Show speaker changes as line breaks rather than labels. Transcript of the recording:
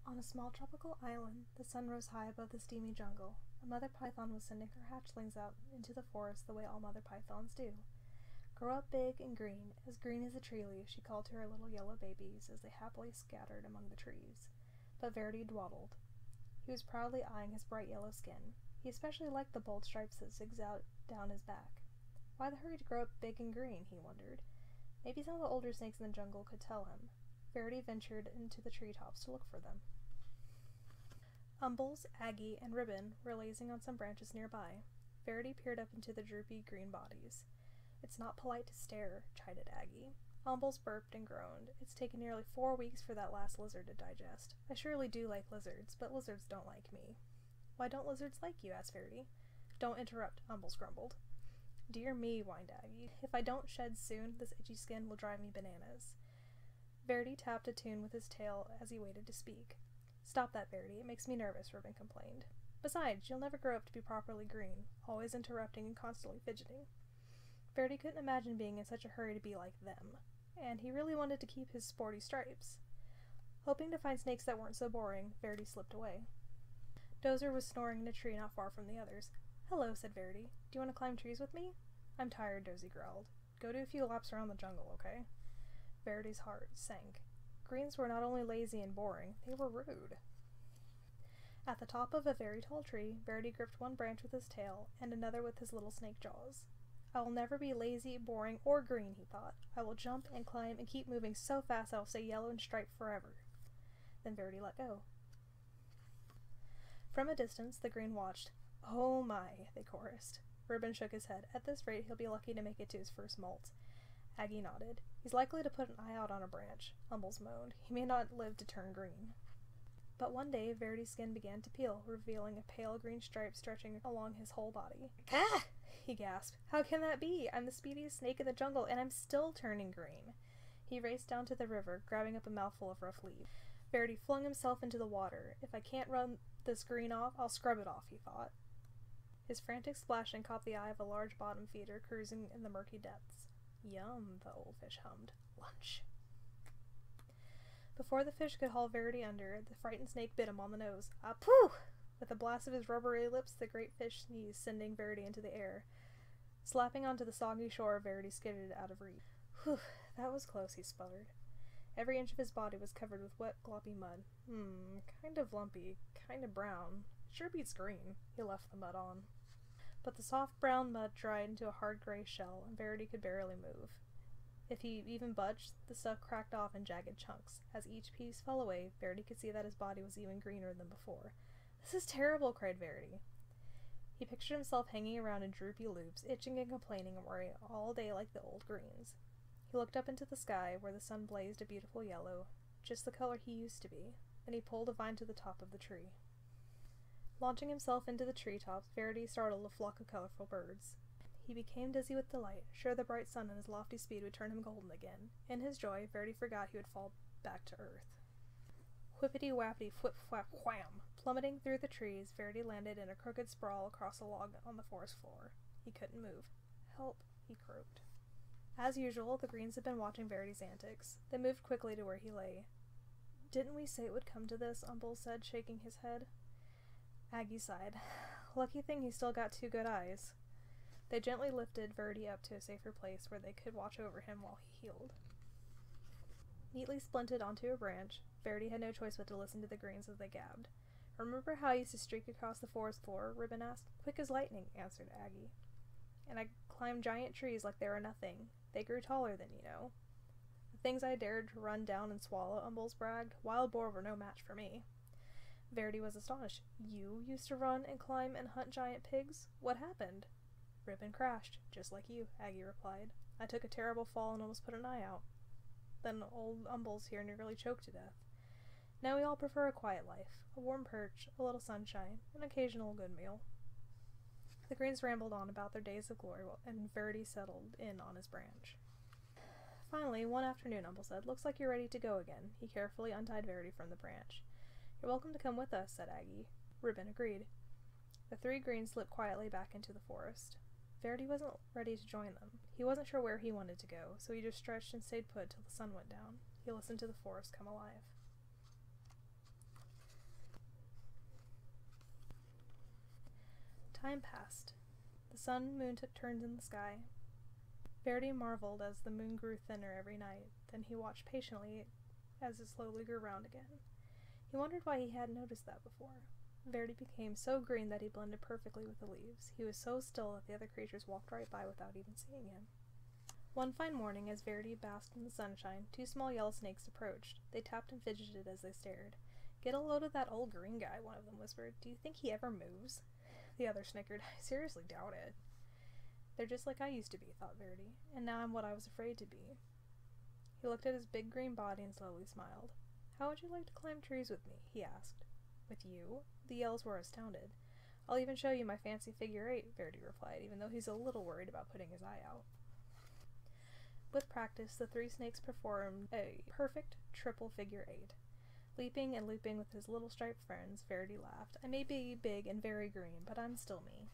On a small tropical island, the sun rose high above the steamy jungle. A mother python was sending her hatchlings out into the forest the way all mother pythons do. Grow up big and green as a tree leaf, she called to her little yellow babies as they happily scattered among the trees. But Verdi dawdled. He was proudly eyeing his bright yellow skin. He especially liked the bold stripes that zigzagged out down his back. Why the hurry to grow up big and green, he wondered. Maybe some of the older snakes in the jungle could tell him. Verdi ventured into the treetops to look for them. Umbles, Aggie, and Ribbon were lazing on some branches nearby. Verdi peered up into the droopy green bodies. "It's not polite to stare," chided Aggie. Umbles burped and groaned. "It's taken nearly 4 weeks for that last lizard to digest. I surely do like lizards, but lizards don't like me." "Why don't lizards like you?" asked Verdi. "Don't interrupt," Umbles grumbled. "Dear me," whined Aggie. "If I don't shed soon, this itchy skin will drive me bananas." Verdi tapped a tune with his tail as he waited to speak. "Stop that, Verdi. It makes me nervous," Ribbon complained. "Besides, you'll never grow up to be properly green, always interrupting and constantly fidgeting." Verdi couldn't imagine being in such a hurry to be like them, and he really wanted to keep his sporty stripes. Hoping to find snakes that weren't so boring, Verdi slipped away. Dozer was snoring in a tree not far from the others. "Hello," said Verdi. "Do you want to climb trees with me?" "I'm tired," Dozy growled. "Go do a few laps around the jungle, okay?" Verdi's heart sank. Greens were not only lazy and boring, they were rude. At the top of a very tall tree, Verdi gripped one branch with his tail and another with his little snake jaws. "I will never be lazy, boring, or green," he thought. "I will jump and climb and keep moving so fast I will stay yellow and striped forever." Then Verdi let go. From a distance, the green watched. "Oh my," they chorused. Ribbon shook his head. "At this rate, he'll be lucky to make it to his first molt." Aggie nodded. "He's likely to put an eye out on a branch," Umbles moaned. "He may not live to turn green." But one day, Verdi's skin began to peel, revealing a pale green stripe stretching along his whole body. "Ah!" he gasped. "How can that be? I'm the speediest snake in the jungle, and I'm still turning green." He raced down to the river, grabbing up a mouthful of rough leaves. Verdi flung himself into the water. "If I can't run this green off, I'll scrub it off," he thought. His frantic splashing caught the eye of a large bottom feeder cruising in the murky depths. "Yum," the old fish hummed. "Lunch." Before the fish could haul Verdi under, the frightened snake bit him on the nose. "Ah-poo!" With a blast of his rubbery lips, the great fish sneezed, sending Verdi into the air. Slapping onto the soggy shore, Verdi skidded out of reach. "Whew, that was close," he sputtered. Every inch of his body was covered with wet, gloppy mud. Kind of lumpy, kind of brown. Sure beats green." He left the mud on. But the soft brown mud dried into a hard gray shell, and Verdi could barely move. If he even budged, the stuff cracked off in jagged chunks. As each piece fell away, Verdi could see that his body was even greener than before. "This is terrible," cried Verdi. He pictured himself hanging around in droopy loops, itching and complaining and worrying all day like the old greens. He looked up into the sky, where the sun blazed a beautiful yellow, just the color he used to be. Then he pulled a vine to the top of the tree. Launching himself into the treetops, Verdi startled a flock of colorful birds. He became dizzy with delight, sure the bright sun and his lofty speed would turn him golden again. In his joy, Verdi forgot he would fall back to earth. Whippity-wappity, whip-whap-wham! Plummeting through the trees, Verdi landed in a crooked sprawl across a log on the forest floor. He couldn't move. "Help," he croaked. As usual, the greens had been watching Verdi's antics. They moved quickly to where he lay. "Didn't we say it would come to this?" Umbles said, shaking his head. Aggie sighed. "Lucky thing he's still got 2 good eyes." They gently lifted Verdi up to a safer place where they could watch over him while he healed. Neatly splinted onto a branch, Verdi had no choice but to listen to the greens as they gabbed. "Remember how I used to streak across the forest floor?" Ribbon asked. "Quick as lightning," answered Aggie. "And I climbed giant trees like they were nothing. They grew taller than you know." "The things I dared to run down and swallow," Umbles bragged. "Wild boar were no match for me." Verdi was astonished. "You used to run and climb and hunt giant pigs? What happened?" "Ribbon crashed, just like you," Aggie replied. "I took a terrible fall and almost put an eye out. Then old Umbles here nearly choked to death. Now we all prefer a quiet life, a warm perch, a little sunshine, an occasional good meal." The greens rambled on about their days of glory, and Verdi settled in on his branch. Finally, one afternoon, Umbles said, "Looks like you're ready to go again." He carefully untied Verdi from the branch. "You're welcome to come with us," said Aggie. Ribbon agreed. The 3 greens slipped quietly back into the forest. Verdi wasn't ready to join them. He wasn't sure where he wanted to go, so he just stretched and stayed put till the sun went down. He listened to the forest come alive. Time passed. The sun and moon took turns in the sky. Verdi marveled as the moon grew thinner every night, then he watched patiently as it slowly grew round again. He wondered why he hadn't noticed that before. Verdi became so green that he blended perfectly with the leaves. He was so still that the other creatures walked right by without even seeing him. One fine morning, as Verdi basked in the sunshine, 2 small yellow snakes approached. They tapped and fidgeted as they stared. "Get a load of that old green guy," one of them whispered. "Do you think he ever moves?" The other snickered. "I seriously doubt it." "They're just like I used to be," thought Verdi, "and now I'm what I was afraid to be." He looked at his big green body and slowly smiled. "How would you like to climb trees with me?" he asked. "With you?" The yells were astounded. "I'll even show you my fancy figure 8, Verdi replied, even though he's a little worried about putting his eye out. With practice, the 3 snakes performed a perfect triple figure 8. Leaping and looping with his little striped friends, Verdi laughed. "I may be big and very green, but I'm still me."